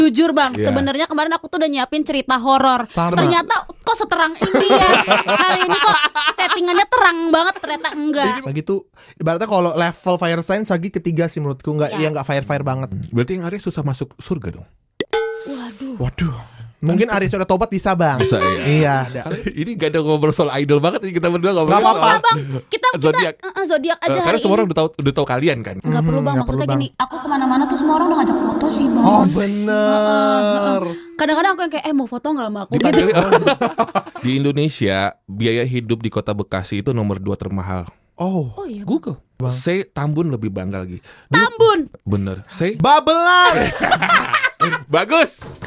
Jujur bang, sebenarnya kemarin aku tuh udah nyiapin cerita horor. Ternyata kok seterang ini ya. Hari ini kok settingannya terang banget, ternyata enggak. Sagi tuh ibaratnya kalau level fire sign Sagi ketiga sih menurutku, nggak ya nggak fire banget. Berarti yang Aries susah masuk surga dong. Waduh. Mungkin Aries udah tobat bisa bang. Bisa ya. Iya. Ini gak ada ngobrol soal idol banget nih, kita berdua ngobrol. Gak apa-apa. Bang, kita zodiak aja karena hari semua ini. orang udah tahu kalian kan. Nggak perlu bang, nggak maksudnya perlu, gini, aku kemana-mana tuh semua orang udah ngajak foto sih bang. Oh bener. Kadang-kadang aku yang kayak mau foto nggak sama aku gitu. Di Indonesia biaya hidup di kota Bekasi itu nomor 2 termahal. Oh iya. Google. Say Tambun lebih bangga lagi. Tambun. Bener. Say Babelan. bagus.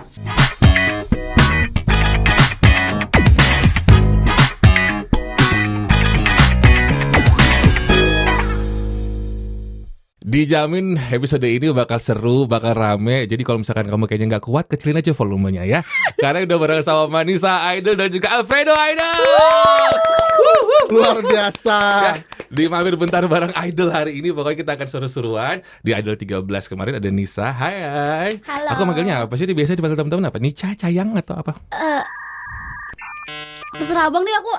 Dijamin episode ini bakal seru, bakal rame. Jadi kalau misalkan kamu kayaknya nggak kuat, kecilin aja volumenya ya. Karena udah bareng sama Manisa Idol dan juga Alfredo Idol. Luar biasa. Ya, di mampir bentar bareng Idol hari ini. Pokoknya kita akan seru-seruan. Di Idol 13 kemarin ada Nisa. Hai. Halo. Aku manggilnya apa sih? Biasanya dipanggil teman-teman apa? Nica, Cayang atau apa? Terserah abang deh, aku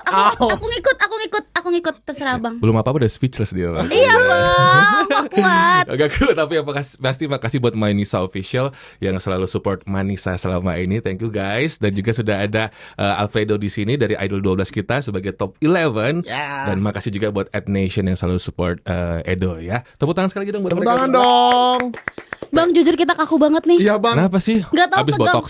ngikut terserah abang. Belum apa-apa udah speechless dia. Iya bang, gak kuat. Agak kuat, tapi pasti makasih buat Manisa Official yang selalu support Manisa selama ini. Thank you guys. Dan juga sudah ada Alfredo di sini dari Idol 12 kita sebagai top 11. Dan makasih juga buat Ed Nation yang selalu support Edo ya. Tepuk tangan sekali lagi dong buat Tepuk mereka. tangan dong. Bang jujur kita kaku banget nih. Iya bang. Kenapa sih? Nggak tahu, Abis tegang. botox.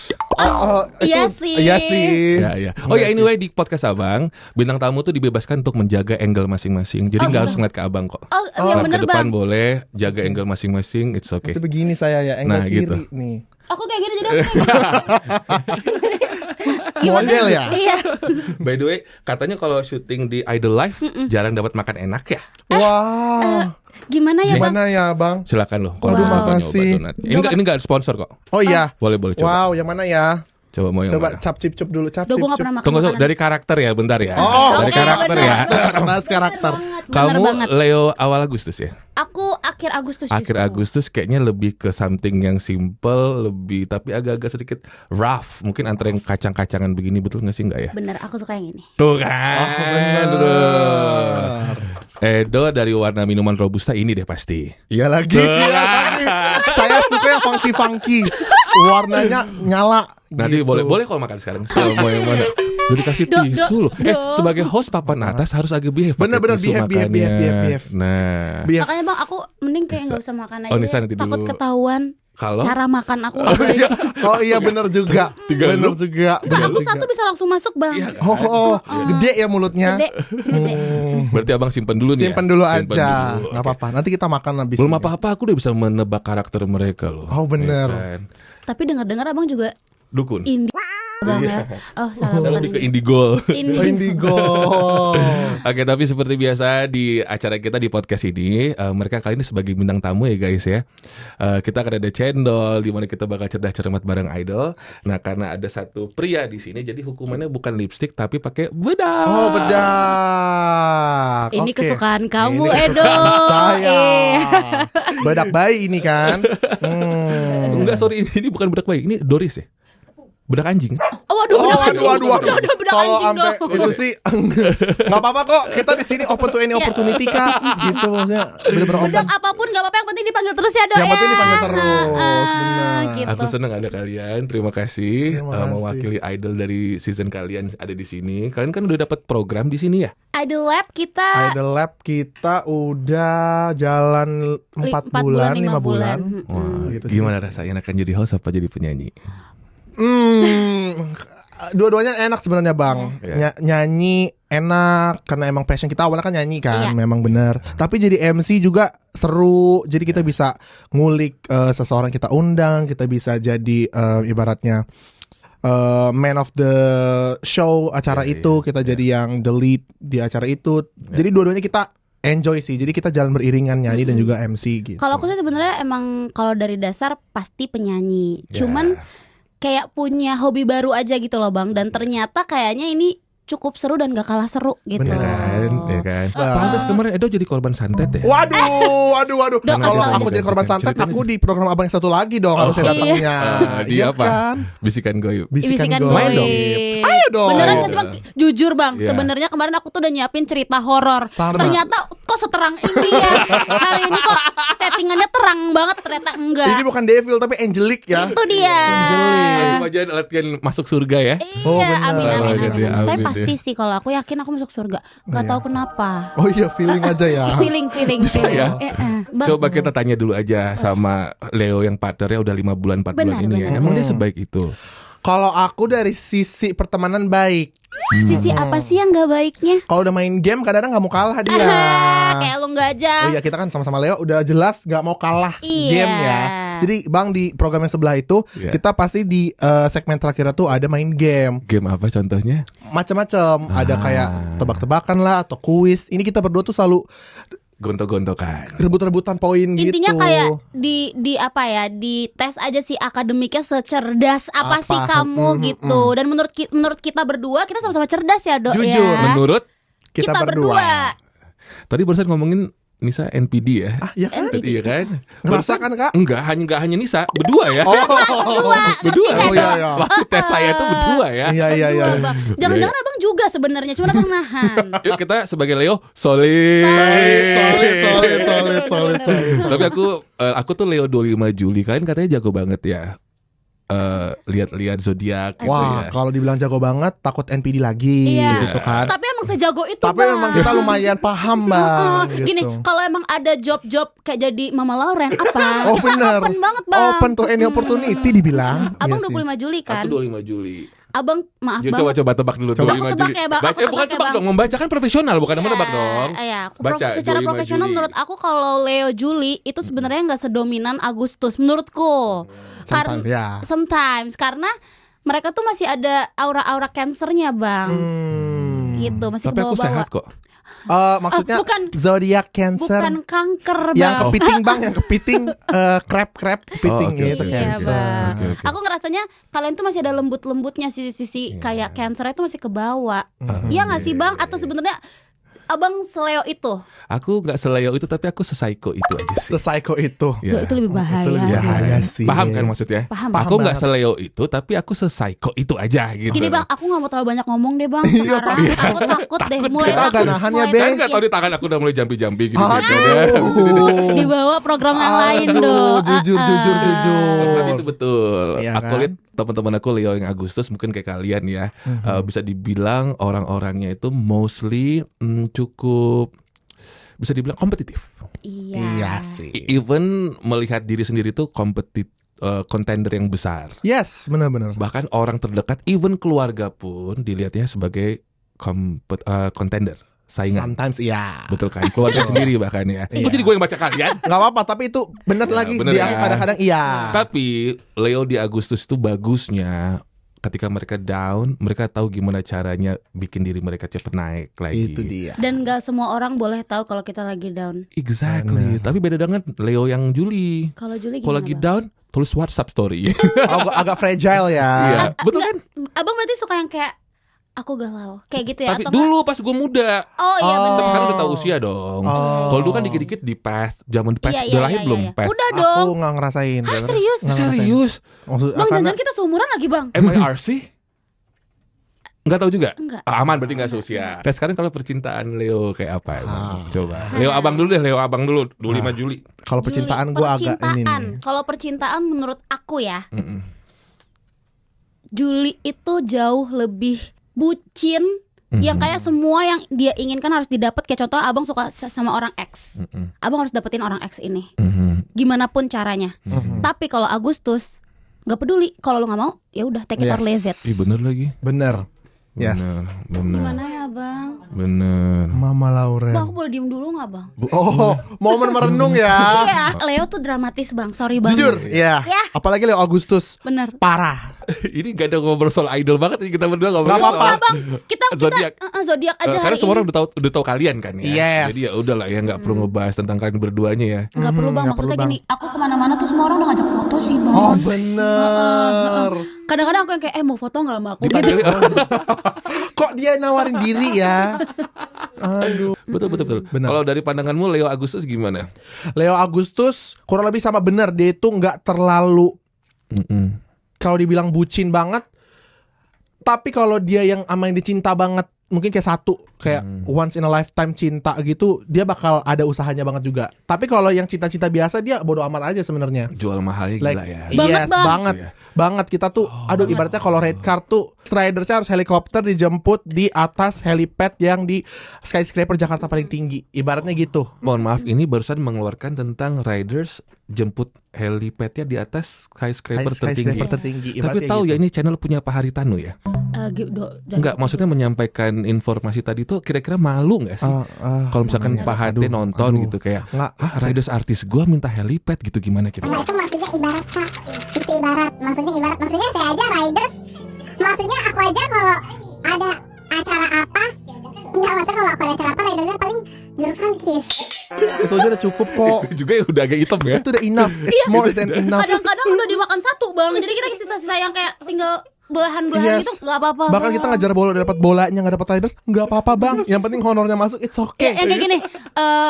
Iya sih. Iya sih. Ya. Oh ya, anyway di podcast abang, bintang tamu tuh dibebaskan untuk menjaga angle masing-masing. Jadi nggak harus ngeliat ke abang kok. Iya Ngeliat bener ke depan bang. boleh, jaga angle masing-masing, it's okay. Itu begini saya ya, angle Nah, kiri gitu. nih. Aku kayak gini jadi aku kayak Model ya. Iya. By the way, katanya kalau syuting di Idol Live jarang dapat makan enak ya. Wah. Gimana ya bang? Gimana ya bang? Silakan loh. Waduh, mau makasih. nyoba donat. Ini nggak sponsor kok. Oh iya. Boleh coba. Wow, yang mana ya? Coba mau yang Coba mana? cap cip cup dulu, cap Duh, cip gue gak cup. pernah makan Tunggu makanan. dari karakter ya, bentar ya. Oh, dari oke, karakter bener. ya. Bahas karakter. Kamu banget. Leo awal Agustus ya? Aku akhir Agustus Akhir justru. Agustus kayaknya lebih ke something yang simple, lebih tapi agak-agak sedikit rough. Mungkin antara yang kacang-kacangan begini, betul nggak sih, nggak ya? Bener, aku suka yang ini. Tuh kan. Oh, bener. Edo dari warna minuman robusta ini deh pasti. Iya lagi. Saya suka yang funky. Warnanya nyala. Nanti gitu. boleh kalau makan sekarang. Mau yang mana? Udah dikasih tisu loh. Sebagai host papan atas harus agak behave. Bener-bener pakai tisu behave. makannya. Nah, Biar Makanya bang, aku mending kayak Bisa. gak usah makan aja. Oh, Nisa nanti takut dulu. ketahuan kalau cara makan aku. Oh iya bener juga. Bener juga. Enggak, aku Bener juga. satu bisa langsung masuk bang. Iya kan? Oh, gede ya mulutnya. Gede. Berarti abang simpen dulu nih. Simpen ya? dulu Simpen aja. dulu. Nggak Oke. apa-apa. Nanti kita makan habis. Belum ini. apa-apa aku udah bisa menebak karakter mereka loh. Oh, bener. Ya kan? Tapi dengar-dengar abang juga Dukun. indie bang ya. Oh salah, Saya bukan lebih ke indie. indigo. Oh, Indigo. Oke, tapi seperti biasa di acara kita di podcast ini, mereka kali ini sebagai bintang tamu ya guys ya. Kita akan ada cendol di mana kita bakal cerdas cermat bareng Idol. Nah, karena ada satu pria di sini, jadi hukumannya bukan lipstick tapi pakai bedak. Oh, bedak. Ini Oke. kesukaan kamu, Ini Edo. kesukaan saya. Iya. Bedak bayi ini kan. Enggak, sorry, ini bukan bedak bayi, ini Doris ya. Bedak anjing. Oh, waduh, Waduh. bedak Kalau anjing sampai dong. itu sih nggak apa-apa kok. Kita di sini open to any opportunity kak. Gitu maksudnya bener-bener open. Bedak apapun gak apa-apa, yang penting dipanggil terus ya dok. Yang penting ya. dipanggil terus, benar. Gitu. Aku senang ada kalian. Terima kasih, Terima kasih. mewakili Idol dari season kalian ada di sini. Kalian kan udah dapat program di sini ya? Idol Lab kita Idol Lab kita udah jalan 4 bulan, 5 bulan. Wah, gitu. gimana rasanya akan jadi host apa jadi penyanyi? Dua-duanya enak sebenarnya bang. Iya. Nyanyi enak karena emang passion kita awalnya kan nyanyi kan, Iya. memang bener. Tapi jadi MC juga seru. Jadi kita bisa ngulik seseorang kita undang, kita bisa jadi ibaratnya man of the show acara Iya, itu. iya, Kita jadi yang the lead di acara itu. Jadi dua-duanya kita enjoy sih. Jadi kita jalan beriringan nyanyi dan juga MC gitu. Kalau aku sih sebenarnya emang kalau dari dasar pasti penyanyi. Ya. Cuman kayak punya hobi baru aja gitu loh bang. Dan ternyata kayaknya ini cukup seru dan gak kalah seru gitu. Bener kan? Ya kan? Pantes kemarin Edo jadi korban santet ya. Waduh. Dok, Kalau kasih aku tahu jadi korban santet, Ceritain aku di program abang yang satu lagi dong harusnya iya. datangnya. Dia apa? Kan? Bisikan Goib. Bisikan Main dong. goib. Ayo dong. Beneran gak sih bang? Jujur bang, Iya. sebenarnya kemarin aku tuh udah nyiapin cerita horor. Sama. Ternyata kok seterang ini ya. Hari ini kok settingannya terang banget, ternyata enggak. Ini bukan devil tapi angelic ya. Itu dia. Angelic. Aku aja latihan masuk surga ya. Oh, Iya, bener. amin. Amin. Tapi pasti sih kalau aku yakin aku masuk surga. Gak tahu kenapa. Oh iya, feeling aja ya. Feeling. Bisa ya? Bang, Coba kita tanya dulu aja sama Leo yang partnernya udah 5 bulan 4 bulan Benar, ini ya. benar. Emang dia sebaik itu? Kalau aku dari sisi pertemanan baik. sisi apa sih yang gak baiknya? Kalau udah main game kadang-kadang nggak mau kalah dia. Kayak lu gak aja. Oh iya, kita kan sama-sama Leo udah jelas nggak mau kalah Iya. game ya. Jadi Bang di program yang sebelah itu Iya. kita pasti di segmen terakhir tuh ada main game. Game apa contohnya? Macam-macam. Ada kayak tebak-tebakan lah atau kuis. Ini kita berdua tuh selalu Gontok-gontokan. rebut-rebutan poin gitu. Intinya kayak di apa ya, di tes aja sih akademiknya secerdas apa sih kamu gitu. Dan menurut kita berdua kita sama-sama cerdas ya Dok Jujur, ya. Menurut kita berdua. tadi barusan ngomongin Nisa NPD ya. Ah, iya kan? Iya kan? Ngerasakan, Kak? Enggak hanya Nisa, berdua ya. Berdua. Oh iya iya. Waktu tes saya itu berdua ya. Iya. Berdua, Bang. Jangan-jangan abang juga sebenarnya, cuma abang nahan. Yuk kita sebagai Leo solid. Solid. Tapi aku tuh Leo 25 Juli, kalian katanya jago banget ya. Lihat-lihat zodiak gitu Wah, ya. kalau dibilang jago banget takut NPD lagi Iya. gitu kan. Tapi emang sejago itu, Tapi Bang. memang kita lumayan paham, Bang. Gitu. Gini, kalau emang ada job-job kayak jadi Mama Lauren apa? Oh Kita bener. open banget, Bang. Open to any opportunity dibilang. Abang Iya sih. 25 Juli kan? Aku 25 Juli. Abang maaf Yuk banget. coba tebak dulu Coba. 25 Aku tebak Juli. ya, Bang. Baca, Aku tebak bukan ya, tebak Bang. dong, membaca kan profesional, bukan menebak dong. Baca, secara 25 profesional Juli. menurut aku kalau Leo Juli itu sebenarnya nggak sedominan Agustus menurutku. Sometimes, ya. Sometimes karena mereka tuh masih ada aura-aura cancernya, Bang. Gitu, masih Tapi aku kebawa-bawa. sehat kok. Maksudnya bukan. zodiak Cancer Bukan kanker, Bang. yang kepiting, Bang, yang kepiting crab kepiting oke, gitu oke. Iya, Cancer. Bang. Oke. Aku ngerasanya kalian tuh masih ada lembut-lembutnya sisi-sisi kayak cancer itu masih kebawa. Iya nggak sih, Bang? Atau sebenarnya Abang seleo itu? Aku nggak seleo itu, tapi aku sesaiko itu aja sih. Se-psycho itu. Ya. Itu lebih bahaya. Itu lebih bahaya sih. Paham kan maksudnya? Paham. Aku nggak banget. seleo itu, tapi aku sesaiko itu aja gitu. Gini Bang, aku gak mau terlalu banyak ngomong deh Bang Iya, sekarang. Aku takut deh, mulai kita agak takut. nahan ya, mulai Be. Kan takut. nggak tahu di tangan aku udah mulai jampi-jampi gitu. Aduh. Dibawa program yang lain Aduh, dong. jujur. Tapi itu betul. Iya Aku kan? lihat teman-teman aku Leo yang Agustus mungkin kayak kalian ya, bisa dibilang orang-orangnya itu mostly cukup bisa dibilang kompetitif. Iya sih. Even melihat diri sendiri tuh contender yang besar. Yes, benar-benar. Bahkan orang terdekat, even keluarga pun dilihatnya sebagai contender, saingan. Sometimes iya. Betul kan? Keluarga sendiri bahkan ya. Kok jadi gue yang baca kalian? Nggak apa-apa, tapi itu benar Ya, lagi bener dia ya. kadang-kadang iya. Tapi Leo di Agustus itu bagusnya ketika mereka down, mereka tahu gimana caranya bikin diri mereka cepet naik lagi. Itu dia. Dan gak semua orang boleh tahu kalau kita lagi down. Exactly. Tapi beda dengan Leo yang Juli. Kalau Juli Kalau gimana lagi Bang? down, tulis WhatsApp story. Agak fragile ya. Iya, betul kan? Abang berarti suka yang kayak aku galau, kayak gitu ya? Tapi atau dulu pas gue muda. nggak? Oh iya benar. Sekarang udah tahu usia dong. Oh. Kalau dulu kan dikit-dikit di past, zaman di past, Iya, udah iya, lahir iya, belum iya. past? Udah dong. Aku nggak ngerasain. Hah, serius? Nggak ngerasain. Serius? Maksud, Bang, karena jangan kita seumuran lagi Bang. MIRC? Enggak tahu juga? Enggak. Aman berarti enggak seusia. Nah, sekarang kalau percintaan Leo kayak apa emang? Coba. Leo abang dulu deh, Leo abang dulu 25 Juli. kalau percintaan gue agak ini nih. Kalau percintaan menurut aku ya, Juli itu jauh lebih bucin. Yang kayak semua yang dia inginkan harus didapat. Kayak contoh abang suka sama orang X, abang harus dapetin orang X ini, gimana pun caranya. Tapi kalau Agustus nggak peduli, kalau lu nggak mau ya udah take it or leave it. Ih bener lagi. Bener. Yes. Bener. Gimana ya bang? Bener. Mama Lauren. Bang, aku boleh diem dulu nggak bang? Oh, momen merenung ya. Iya, Leo tuh dramatis bang, sorry bang. Jujur, ya. Ya. Apalagi Leo Agustus. Bener. Parah. Ini gak ada ngobrol soal idol banget nih, kita berdua ngobrol. Nggak apa-apa. Bang, kita Zodiak. zodiak aja Karena hari semua ini. orang udah tahu kalian kan ya. Yes. Jadi ya udahlah ya nggak perlu ngebahas tentang kalian berduanya ya. Nggak perlu bang, nggak perlu, maksudnya Bang. gini, aku kemana-mana tuh semua orang udah ngajak foto sih bang. Oh bener. Kadang-kadang aku yang kayak mau foto nggak sama aku gitu. Dipanggil. Kok dia nawarin diri ya? Aduh. Betul. Benar. Kalau dari pandanganmu Leo Agustus gimana? Leo Agustus kurang lebih sama benar. Dia itu nggak terlalu kalau dibilang bucin banget. Tapi kalau dia yang ama yang dicinta banget, mungkin kayak satu kayak once in a lifetime cinta gitu, dia bakal ada usahanya banget juga. Tapi kalau yang cinta-cinta biasa dia bodo amat aja sebenarnya. Jual mahalnya gila ya. Yes, Banget, banget. Banget kita tuh ibaratnya kalau red car tuh ridersnya harus helikopter dijemput di atas helipad yang di skyscraper Jakarta paling tinggi. Ibaratnya gitu. Mohon maaf, ini barusan mengeluarkan tentang riders jemput helipadnya di atas skyscraper tertinggi. Tapi Ibaratnya tahu gitu. ya ini channel punya Pak Haritanu ya? Enggak, maksudnya menyampaikan informasi tadi tuh kira-kira malu nggak sih? Kalau misalkan Pak Hate nonton gitu kayak, riders artis gua minta helipad gitu gimana kira? Nah, itu maksudnya ibarat Kak. Itu ibarat. Maksudnya saya aja riders. Maksudnya aku aja kalau ada acara apa, enggak maksudnya kalau aku ada acara apa ridersnya paling jurusan kiss. Itu aja udah cukup kok. Itu juga udah agak hitam ya. Itu udah enough. It's more than enough. Kadang-kadang udah dimakan satu bang. Jadi kita sisa-sisa yang kayak tinggal belahan-belahan gitu nggak apa-apa. Bahkan kita ngajar bola dapat bolanya nggak dapat riders nggak apa-apa bang. Yang penting honornya masuk, it's okay. Ya, kayak gini,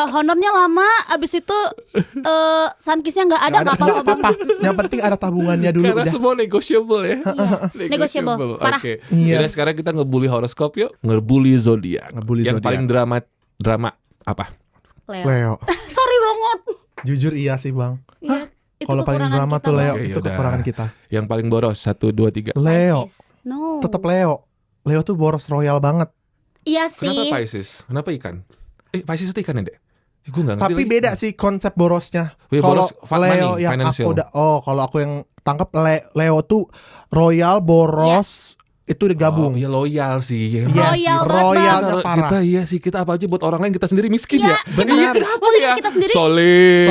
honornya lama, abis itu sunkissnya nggak ada, nggak apa-apa. Yang penting ada tabungannya dulu. Karena udah. semua negotiable ya. Negotiable, parah. Oke. Yes. Jadi sekarang kita ngebully horoskop yuk, ngebully zodiak. Ngebully Yang zodiak. paling drama apa? Leo. Sorry banget. Jujur iya sih bang. Iya, itu Kalau paling kekurangan drama kita, tuh Leo, Bang. Oke, itu yaudah. kekurangan kita. Yang paling boros 1, 2, 3. Leo, Pisces. No. tetap Leo. Leo tuh boros royal banget. Iya Kenapa sih. Pisces? Kenapa ikan? Pisces itu ikan ya, Dek? Gue nggak ngerti Tapi lagi. beda sih konsep borosnya. Wih, Kalau boros fun Leo money, yang financial. kalau aku yang tangkap Leo tuh royal boros itu digabung. Oh, iya loyal sih. Ya. Yes, Royal banget, royalnya Kita, parah. kita iya sih, kita apa aja buat orang lain, kita sendiri miskin Iya, ya. benar. Iya, kenapa Maksudnya ya? kita sendiri Solid.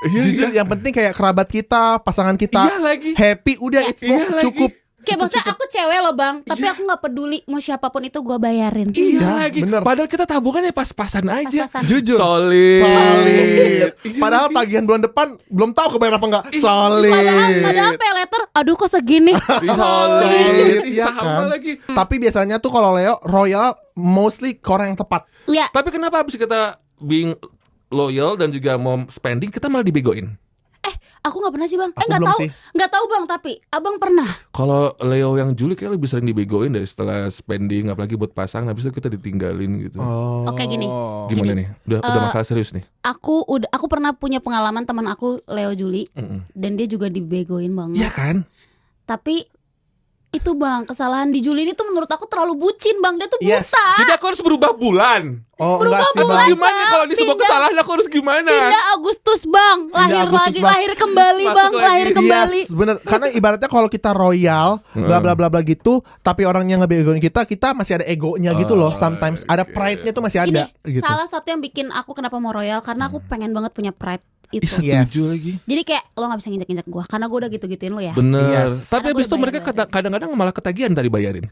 Iya, Jujur yang penting kayak kerabat kita, pasangan kita Iya lagi. happy udah Iya. it's more, Iya lagi. cukup. Kayak maksudnya aku cewek loh bang, tapi aku nggak peduli mau siapapun itu gue bayarin. Iya Iya, lagi. bener. Padahal kita tabungannya pas-pasan aja. Pas-pasan. Jujur. Solid. Solid. Iya Padahal lagi. tagihan bulan depan belum tahu kebayar apa enggak. Ih, Solid. Padahal pay letter, aduh kok segini. Solid. Iya Sama kan? lagi. Tapi biasanya tuh kalau Leo royal mostly ke orang yang tepat. Ya, Tapi kenapa habis kita being loyal dan juga mau spending, kita malah dibegoin? aku nggak pernah sih bang. Aku Nggak belum tahu, sih. nggak tahu bang. Tapi abang pernah. Kalau Leo yang Juli kayak lebih sering dibegoin dari setelah spending, apalagi buat pasangan, habis itu kita ditinggalin gitu. Oke, gini. Gimana nih? Udah masalah serius nih. Aku pernah punya pengalaman teman aku Leo Juli dan dia juga dibegoin banget. Iya kan? Tapi itu bang, kesalahan di Juli ini tuh menurut aku terlalu bucin bang. Dia tuh buta. Yes. Jadi aku harus berubah bulan. Oh Berubah enggak sih bulan. bang. Gimana kalau di sebuah Pindah. kesalahan aku harus gimana? Pindah Agustus bang, lahir Agustus, lagi, Bang. lahir kembali Masuk bang, lagi. lahir kembali. Yes, bener. Karena ibaratnya kalau kita royal, bla bla bla bla gitu, tapi orangnya ngebegoin kita masih ada egonya gitu loh. Sometimes ada pride-nya tuh masih Gini, ada gitu. salah satu yang bikin aku kenapa mau royal karena aku pengen banget punya pride itu. Yes. Setuju lagi. Jadi kayak lo gak bisa nginjek-nginjek gue karena gue udah gitu-gituin lo ya. Bener. Yes. Tapi Karena habis gua itu udah mereka bayar-bayarin. kadang-kadang malah ketagihan tadi bayarin.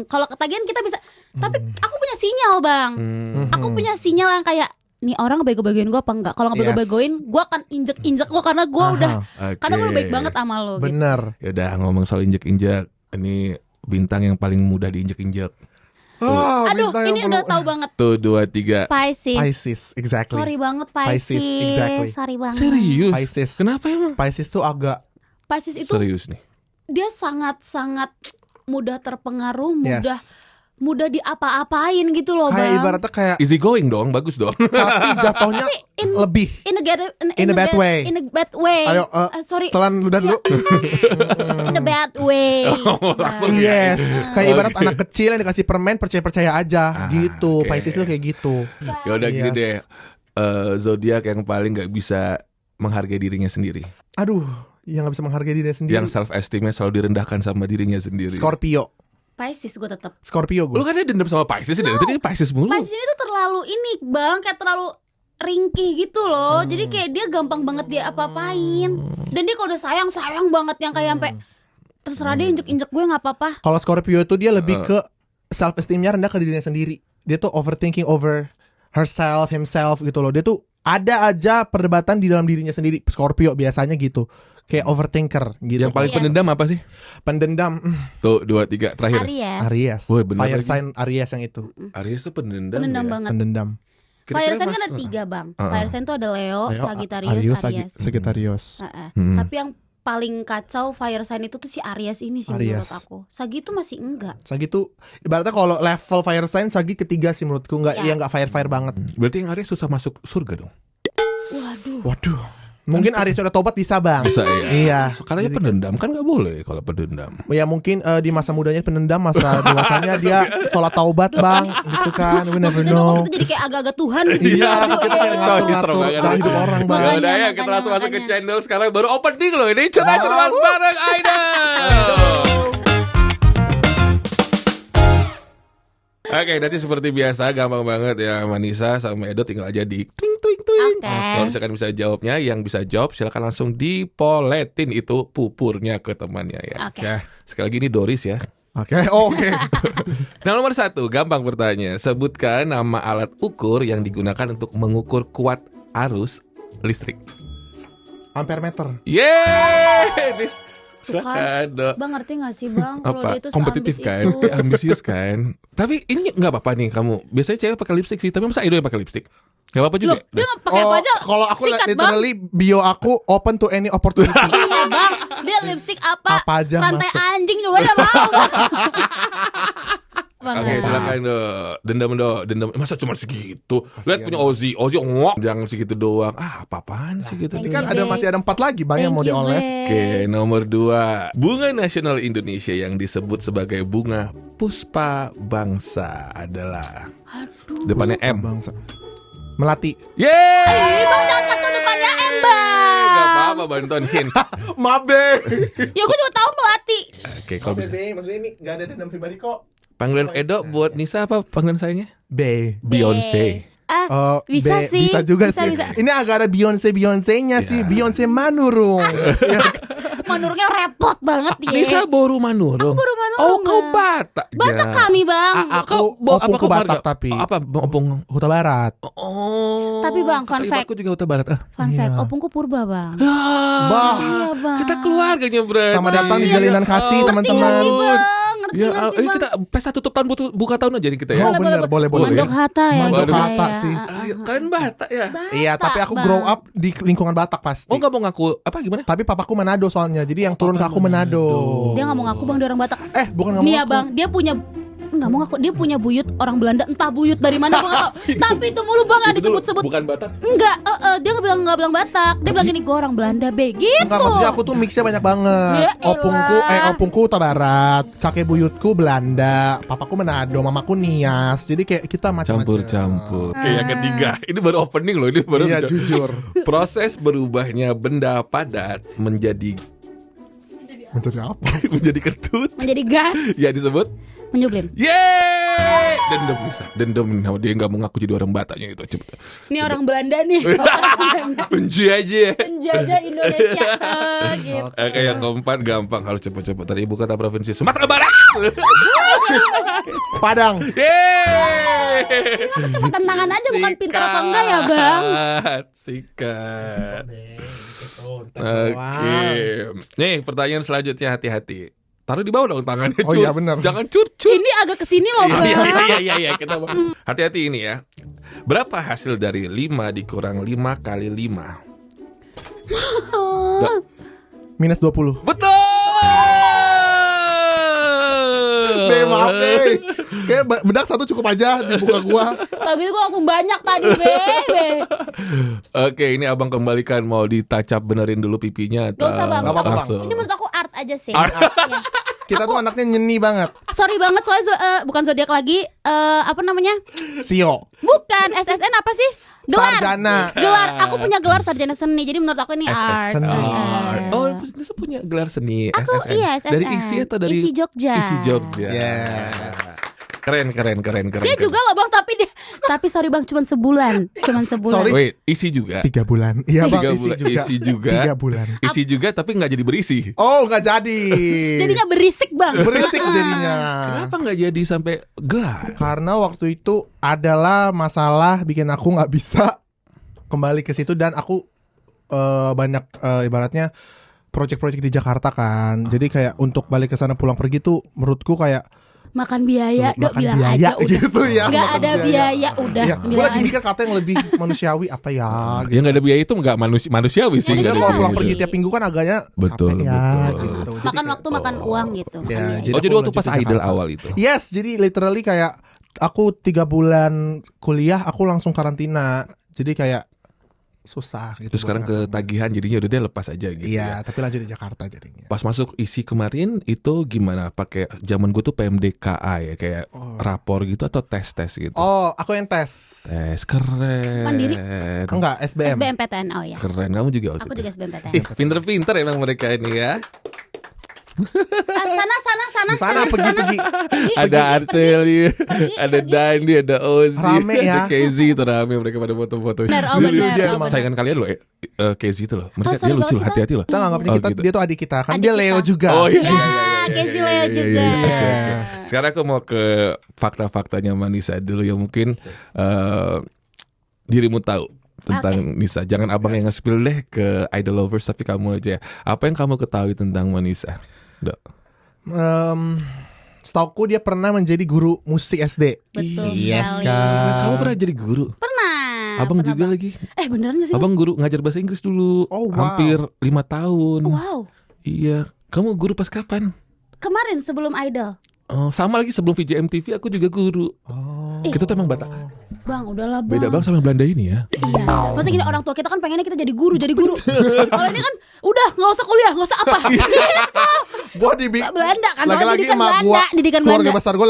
Kalau ketagihan kita bisa. Tapi aku punya sinyal bang. Aku punya sinyal yang kayak nih orang ngebego-begoin gue apa enggak. Kalau ngebego-begoin gue akan injek-injek lo karena gue udah. Karena gue udah baik banget sama lo. Gitu. Bener. Ya udah ngomong soal injek-injek. Ini bintang yang paling mudah diinjek-injek. Oh, Aduh, bintang yang ini udah tahu banget. Tuh 2, 3. Pisces. Pisces, exactly. Sorry banget Pisces. Pisces, exactly. Sorry banget. Serius? Pisces. Kenapa emang? Pisces tuh agak Pisces itu Serius nih. dia sangat-sangat mudah terpengaruh, yes. mudah diapa-apain gitu loh Kayak bang. ibaratnya kayak Easy going dong, bagus dong. tapi jatuhnya in- lebih. In In a bad way. In a bad way. Ayo, Sorry. telan ludah dulu. In a bad way. langsung Yes, kayak ibarat Oke. anak kecil yang dikasih permen percaya aja gitu. oke. Pisces tuh kayak gitu. Ya udah gini Yes. deh. Zodiak yang paling nggak bisa menghargai dirinya sendiri, Aduh, yang gak bisa menghargai diri sendiri. yang self esteemnya selalu direndahkan sama dirinya sendiri. Scorpio. Pisces gue tetap. Scorpio Lu gue. kan dia dendam sama Pisces sih dari tadi Pisces mulu. Pisces ini tuh terlalu ini bang, kayak terlalu ringkih gitu loh. Jadi kayak dia gampang banget dia apa-apain. Dan dia kalau udah sayang banget yang kayak sampai terserah dia injek-injek gue nggak apa-apa. Kalau Scorpio itu dia lebih ke self esteemnya rendah ke dirinya sendiri. Dia tuh overthinking over herself, himself gitu loh. Dia tuh ada aja perdebatan di dalam dirinya sendiri. Scorpio biasanya gitu. kayak overthinker gitu. Yang paling Yes. pendendam apa sih? Pendendam Tuh 2, 3 terakhir. Aries. Aries. Woi, bener Fire lagi. sign Aries yang itu. Aries tuh pendendam. Pendendam ya? banget. Pendendam. Kira-kira Fire sign kan mas- ada 3 bang. Uh-uh. Fire sign tuh ada Leo, Leo, Sagittarius, Aries. Sagittarius. Tapi yang paling kacau fire sign itu tuh si Aries ini sih Aries. menurut aku. Sagi tuh masih enggak. Sagi tuh ibaratnya kalau level fire sign Sagi ketiga sih menurutku, nggak Ya. nggak fire banget. Berarti yang Aries susah masuk surga dong. Waduh. Mungkin Aries udah tobat bisa bang. Bisa ya. Iya. Katanya pendendam kan nggak boleh kalau pendendam. Ya mungkin di masa mudanya pendendam, masa dewasanya dia sholat taubat bang, gitu kan. We never Maksudnya dong know. kita jadi kayak agak-agak Tuhan. Iya, kita kayak ngatur-ngatur cara hidup orang bang. Makanya, Udah ya, kita makanya, langsung masuk ke makanya. channel sekarang baru opening loh ini cerita-cerita bareng Idol. Oke, nanti seperti biasa gampang banget ya, Manisa sama Edo tinggal aja di twing. Oke. Kalau misalkan bisa jawabnya, yang bisa jawab silakan langsung dipoletin itu pupurnya ke temannya ya. Oke. Sekali lagi ini Doris ya. Oke, oke. Nah, nomor 1, gampang pertanyaannya. Sebutkan nama alat ukur yang digunakan untuk mengukur kuat arus listrik. Ampere meter. Yeay, Nis. Silakan, Dok. Bang ngerti gak sih bang kalau Apa? dia itu Kompetitif seambis kan? itu. Ambisius kan? Tapi ini nggak apa-apa nih kamu. Biasanya cewek pakai lipstick sih, tapi masa Edo yang pakai lipstick? Gak apa-apa juga. Loh, dia nggak pakai apa aja? Kalau aku sikat, literally bio aku open to any opportunity. Iya bang, dia lipstick apa? Apa aja rantai masuk. anjing juga dia mau. Bang. Oke, silakan dendam. Masa cuma segitu? Lihat punya Ozzy ngok, jangan segitu doang. Apa-apaan sih gitu. Ini kan masih ada 4 lagi bang yang mau Thank you, dioles. Be. Oke, nomor 2. Bunga nasional Indonesia yang disebut sebagai bunga puspa bangsa adalah depannya M. Bangsa. Melati. Yeay! Bang jangan kasih depannya M bang. Gak apa-apa, bantuan hint. Mabe. Ya gue juga tahu melati. Oke, kalau bisa. Maksudnya ini nggak ada dendam pribadi kok. Panggilan Edo buat Nisa apa panggilan sayangnya? B. Beyonce. Bisa B. sih. Bisa juga Bisa, sih. bisa. Ini agak ada Beyonce-nya sih. Beyonce Manurung. Ya. Manurungnya repot banget ya. Nisa baru Manurung. Aku baru Manurung, Oh, kau Bang. Batak. Batak kami bang. Aku Apa opungku kau Batak marga? tapi Apa opung? Huta Barat. Oh. Tapi, Bang, fun fact. Aku juga Huta Barat. Fun fact, Iya. opungku purba bang. Bah. Iya bang. Kita keluarganya berarti. Sama datang di jalinan kasih Ngerti teman-teman. gak sih bang? Ngerti Ya, gak sih ini bang? kita pesta tutup tahun buka tahun aja nih kita ya. Oh, bener, boleh. Mandok Hatta ya. Mandok kita Hatta ya. sih. Kalian Batak ya? Iya, tapi aku grow up di lingkungan Batak pasti. Oh, nggak mau ngaku apa gimana? Tapi papaku Manado soalnya. Jadi yang turun ke aku Manado. Dia gak mau ngaku bang dia orang Batak. Bukan nggak mau Nih ya ngaku. bang, dia punya nggak mau ngaku, dia punya buyut orang Belanda, entah buyut dari mana gue nggak tahu. Tapi itu mulu bang nggak Itu dulu, disebut-sebut. Bukan Batak. Enggak, dia nggak bilang Batak. Dia bilang gini, gue orang Belanda, begitu. Enggak, maksudnya aku tuh mixnya banyak banget. Ya elah. Opungku Huta Barat, kakek buyutku Belanda, papaku Manado, mamaku Nias. Jadi kayak kita macam-macam. Campur-campur. Oke, yang ketiga. Ini baru opening loh, ini baru Iya, bisa- jujur. Proses berubahnya benda padat menjadi Mencari apa? menjadi ketut. Menjadi gas, Ya disebut. menyublim. Yeay! Dendam bisa. Dendam. Nah, dia nggak mau ngaku jadi orang Bataknya itu. Cepet. Ini orang Belanda nih. Benci aja. Penjajah Indonesia. Gitu. Oke, yang keempat gampang, harus cepet-cepet. Dari ibu kota provinsi Sumatera Barat. Padang. Yeay! Cepetan tangan aja, bukan pintar atau enggak ya bang. Sikat. Oke. Nih, pertanyaan selanjutnya, hati-hati. Taruh di bawah dong tangannya. Oh, iya, benar. Jangan curcut. Ini agak kesini loh bang. Iya, kita hati-hati ini ya. Berapa hasil dari 5 dikurang 5 kali 5? Minus 20. Betul. Maaf deh. Kayak bedak satu cukup aja di muka gua. Lagu itu gue langsung banyak tadi be. Oke, ini abang kembalikan, mau ditacap benerin dulu pipinya atau Gak usah bang. Gak apa-apa, Bang. langsung? Ini menurut aku art aja sih. Art. Ya. Kita tuh anaknya nyeni banget. Sorry banget soalnya bukan zodiak lagi. Apa namanya? Sio. Bukan SSN apa sih? Gelar. Sarjana. Gelar. Aku punya gelar sarjana seni. Jadi menurut aku ini art. Seni. Oh, Nisa punya gelar seni Aku SSN. iya SSN. Dari ISI atau dari ISI Jogja. ISI Jogja. Yes. Keren. Dia juga loh bang, tapi sorry bang, cuman sebulan. Sorry. Wait, isi juga. 3 bulan. Iya bang, 3 isi bulan. juga. Isi juga. 3 bulan. Isi juga tapi nggak jadi berisi. Oh, nggak jadi. Jadinya berisik bang. berisik jadinya. Kenapa nggak jadi sampai gelar? Karena waktu itu adalah masalah bikin aku nggak bisa kembali ke situ dan aku banyak ibaratnya project-project di Jakarta kan. Jadi kayak untuk balik ke sana pulang pergi tuh menurutku kayak Makan biaya, Dok makan bilang biaya aja udah. gitu ya. Nggak Makan ada biaya udah. Iya, gue bilang lagi aja. mikir kata yang lebih manusiawi apa ya gitu. Yang nggak ada biaya itu nggak manusiawi sih. Iya, Jadi nggak ada kalau iya. pulang biaya. pergi tiap minggu kan agaknya Betul, capek ya betul. gitu. Jadi Makan kayak- waktu makan uang gitu. Ya, Kan jadi- Jadi aku waktu pas lanjut ke Idol Jakarta. awal itu. Yes, jadi literally kayak aku 3 bulan kuliah aku langsung karantina. Jadi kayak susah gitu. Terus sekarang buat ketagihan jadinya udah deh lepas aja gitu. Iya, Ya. tapi lanjut di Jakarta jadinya. Pas masuk isi kemarin itu gimana? Pakai zaman gue tuh PMDKA ya, kayak rapor gitu atau tes gitu. Oh, aku yang tes. Tes keren. Mandiri? Enggak, SBM. SBMPTN, oh ya. Keren, kamu juga waktu Aku itu. juga SBMPTN. Ih, pinter-pinter emang mereka ini ya. Sana. Di sana pergi-pergi. Ada Arceli, ada pergi. Dandi, ada Ozi, Rame ya. ada Kezi, itu rame mereka pada foto-foto. Benar, oh Lucu benar, dia oh benar. saingan kalian loh, Kezi itu loh. Mereka Oh, dia seru lucu, banget kita. hati-hati loh. Kita nganggapnya Oh, kita gitu. dia tuh adik kita. Kan Adik dia kita. Leo juga. Oh iya. Ya, Kezi Leo juga. Oke. Sekarang aku mau ke fakta-faktanya Manisa dulu yang mungkin dirimu tahu tentang Nisa. Jangan abang yang nge-spill deh ke Idol Lovers, tapi kamu aja. Apa yang kamu ketahui tentang Manisa? Dok. Setauku dia pernah menjadi guru musik SD. Betul Yes, sekali. kan. Kamu pernah jadi guru? Pernah. Abang pernah, juga Bang. lagi. Beneran gak sih? Bang? Abang guru ngajar bahasa Inggris dulu. Oh, wow. Hampir 5 tahun. Wow. Iya. Kamu guru pas kapan? Kemarin sebelum Idol. Oh, sama lagi sebelum VJMTV aku juga guru. Oh. Kita tuh emang Batak. Bang, udahlah bang. Beda banget sama yang Belanda ini ya. Iya. Maksudnya gini, orang tua kita kan pengennya kita jadi guru. Kalau ini kan udah nggak usah kuliah, nggak usah apa. Gua di Belanda kan, soalnya lagi-lagi didikan emak Belanda, gua didikan keluarga Belanda. besar gua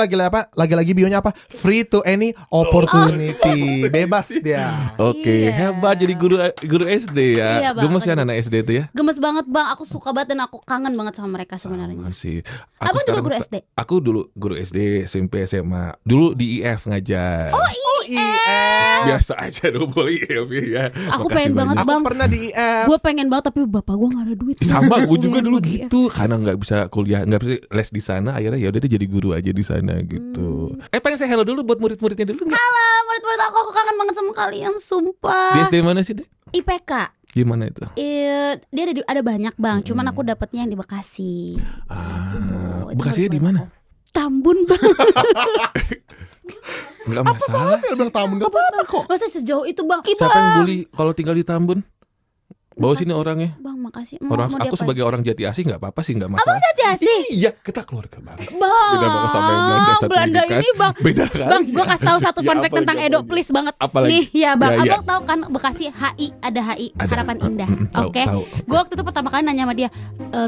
lagi-lagi bionya apa? Free to any opportunity. Bebas dia. Oke, Iya. hebat jadi guru SD ya. Iya, Bang. Gemes ya anak SD itu ya. Gemes banget bang, aku suka banget dan aku kangen banget sama mereka sebenarnya. Masih. Abang juga guru SD? Aku dulu guru SD, SMP, SMA. Dulu di IF ngajar. Oh IF. Biasa aja dulu boleh IF ya. Aku Makasih pengen banget, banyak. Aku Bang. pernah di IF. Gue pengen banget tapi bapak gue nggak ada duit. Sama, gue Kuliah juga dulu gua di gitu. Karena nggak bisa kuliah, nggak bisa les di sana. Akhirnya ya udah deh jadi guru aja di sana gitu. Pengen saya hello dulu buat murid-muridnya dulu nggak? Halo murid-murid aku kangen banget sama kalian, Di sumpah. SD mana sih deh? IPK. Gimana itu? Dia ada banyak bang, cuman aku dapetnya yang di Bekasi. Itu Bekasinya di mana? Tambun bang. Nggak masalah. Dia bilang tamu enggak apa-apa kok. Masa sejauh itu bang? Siapa yang bully kalau tinggal di Tambun? Bawa sini Makasih. orangnya. Bang makasih. Orang mau aku diapain? sebagai orang Jati Asih nggak apa-apa sih, nggak masalah. Hati-hati. Iya, kita keluarga banget. Bang, Beda banget sama yang Belanda satu Belanda pendidikan. ini bang. Beda kan? Bang, gue kasih tahu satu Ya, fun fact apa tentang lagi, Edo, apa please banget. Apa lagi? Nih, ya bang, Ya, ya. abang tahu kan Bekasi HI, ada HI, Ada. Harapan Indah, Tahu, oke? tahu. Gue waktu itu pertama kali nanya sama dia,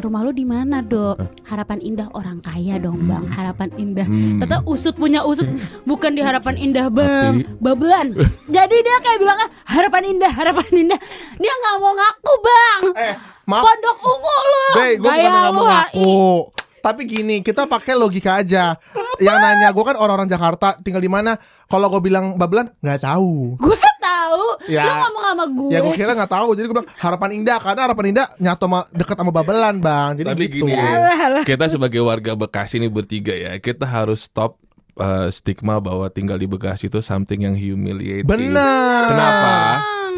rumah lu di mana dok? Harapan Indah, orang kaya dong bang, Harapan Indah. Ternyata usut punya usut, bukan di Harapan Indah bang, Tapi- Babelan. Jadi dia kayak bilang Harapan Indah, Harapan Indah. Dia nggak mau ngaku bang. Maaf. Pondok Ungu lu. Be, gue bukan Gaya nggak lu, mau HI. ngaku. Tapi gini, kita pakai logika aja. Yang nanya gue kan orang-orang Jakarta, tinggal di mana? Kalau gue bilang Babelan, nggak tahu. Gue tahu, Ya. lu ngomong sama gue. Ya gue kira nggak tahu, jadi gue bilang Harapan Indah karena Harapan Indah nyatu sama deket sama Babelan bang. Jadi Tapi gitu. gini, Alah. kita sebagai warga Bekasi ini bertiga ya, kita harus stop stigma bahwa tinggal di Bekasi itu something yang humiliating. Benar. Kenapa?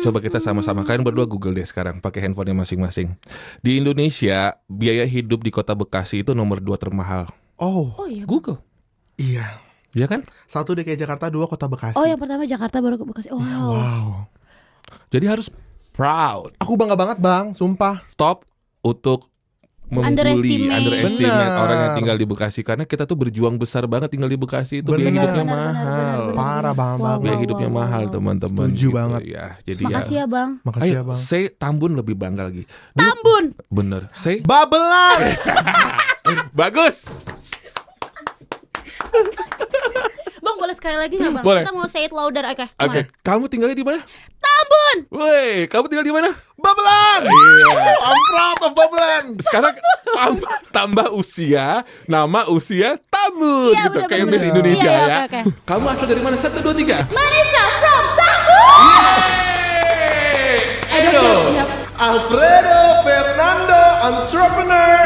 Coba kita sama-sama, kalian berdua Google deh sekarang, pakai handphonenya masing-masing. Di Indonesia, biaya hidup di kota Bekasi itu nomor 2 termahal. Oh, Oh iya. Google, iya. ya kan? 1 DKI Jakarta, 2 Kota Bekasi. Oh yang pertama Jakarta baru ke Bekasi. Wow. Wow. Jadi harus proud, Aku bangga banget bang, sumpah. stop untuk membuli, Underestimate. Benar. orang yang tinggal di Bekasi, karena kita tuh berjuang besar banget tinggal di Bekasi itu. Biaya Benar. hidupnya Benar, mahal. benar. Parah banget. Wow, Biaya wow, hidupnya wow, mahal wow. teman-teman. Setuju banget. Ya, jadi Makasih ya bang. Makasih Ayo, ya bang. saya Tambun lebih bangga lagi. Dulu- Tambun. Bener, saya Babelan. bagus. Bang boleh sekali lagi nggak bang? Boleh. Kita mau say it louder, oke? Oke, kamu tinggalnya di mana? Tambun. Woi, kamu tinggal di mana? Babelan. Iya. I'm proud of Babelan. Sekarang tambah usia, nama usia Tambun Iya, gitu, benar, kayak benar, Miss benar. Indonesia Iya, ya. oke. Kamu asal dari mana? 1, 2, 3. Manisa from Tambun. Yeay! Aduh, siap. Alfredo Fernando entrepreneur.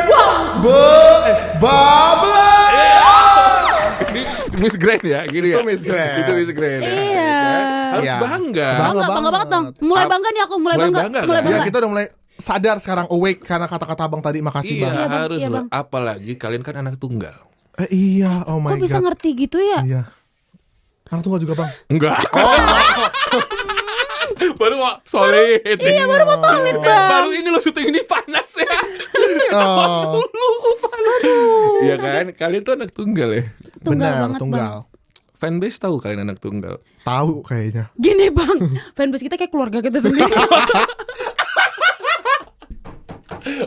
Babelan. Ini Miss Grand ya, gini ya. Itu Miss Grand. Itu Miss Grand. ya. Iya. Harus Iya. bangga. Bangga Bangga banget dong. banget. Mulai bangga nih aku, mulai Mulai bangga. bangga Mulai kan? Ya bangga. kita udah mulai sadar sekarang, awake karena kata-kata abang tadi. Makasih Iya, bang. Bang. harus Iya, loh. Bang. Apalagi kalian kan anak tunggal. Iya, oh my Kok bisa god. ngerti gitu ya? Iya. Anak tunggal juga bang. Enggak. Baru mau solid. Iya baru mau solid bang. Baru ini lo syuting ini panas ya. Oh, Iya kan? Kalian tuh anak tunggal ya. Tunggal benar, banget tunggal. Fanbase tahu kalian anak tunggal. Tahu kayaknya. Gini bang, fanbase kita kayak keluarga kita sendiri.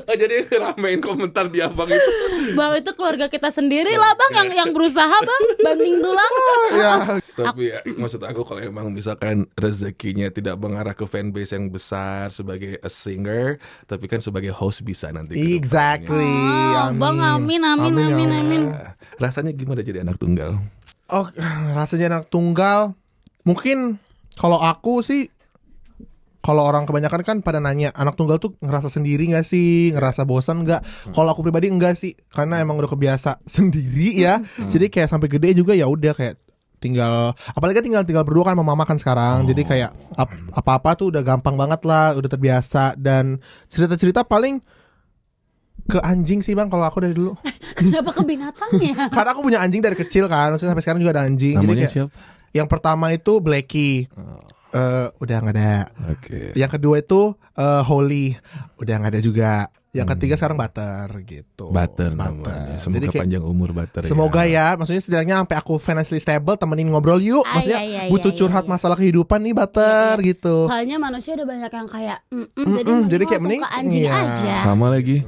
Jadi ramein komentar di abang itu. Bang itu keluarga kita sendiri lah bang, yang berusaha bang, banting tulang. Ya, Tapi ya, maksud aku kalau emang misalkan rezekinya tidak mengarah ke fanbase yang besar sebagai a singer, tapi kan sebagai host bisa nanti. ke depannya. exactly. Oh, bang amin amin Amin, ya amin Allah. amin. Rasanya gimana jadi anak tunggal? Oh, rasanya anak tunggal. Mungkin kalau aku sih, kalau orang kebanyakan kan pada nanya anak tunggal tuh ngerasa sendiri nggak sih, ngerasa bosan nggak? Kalau aku pribadi enggak sih, karena emang udah kebiasa sendiri ya. Jadi kayak sampai gede juga ya udah kayak tinggal, apalagi tinggal berdua kan sama mama kan sekarang. Jadi kayak apa-apa tuh udah gampang banget lah, udah terbiasa. Dan cerita-cerita paling ke anjing sih bang kalau aku dari dulu. Kenapa ke binatangnya? Karena aku punya anjing dari kecil kan, maksudnya sampai sekarang juga ada anjing. Jadi Namanya kayak, siapa? yang pertama itu Blackie. Udah nggak ada. Oke. Yang kedua itu Holly, udah nggak ada juga. Yang ketiga sekarang Butter gitu. Butter namanya. Semoga Jadi kayak, panjang umur Butter ya. semoga ya, maksudnya setidaknya sampai aku financially stable, temenin ngobrol yuk. Ah, Maksudnya iya, butuh iya, curhat iya. masalah kehidupan nih Butter gitu. Soalnya manusia udah banyak yang kayak jadi kayak mending mending, langsung ke anjing iya. aja. Sama lagi.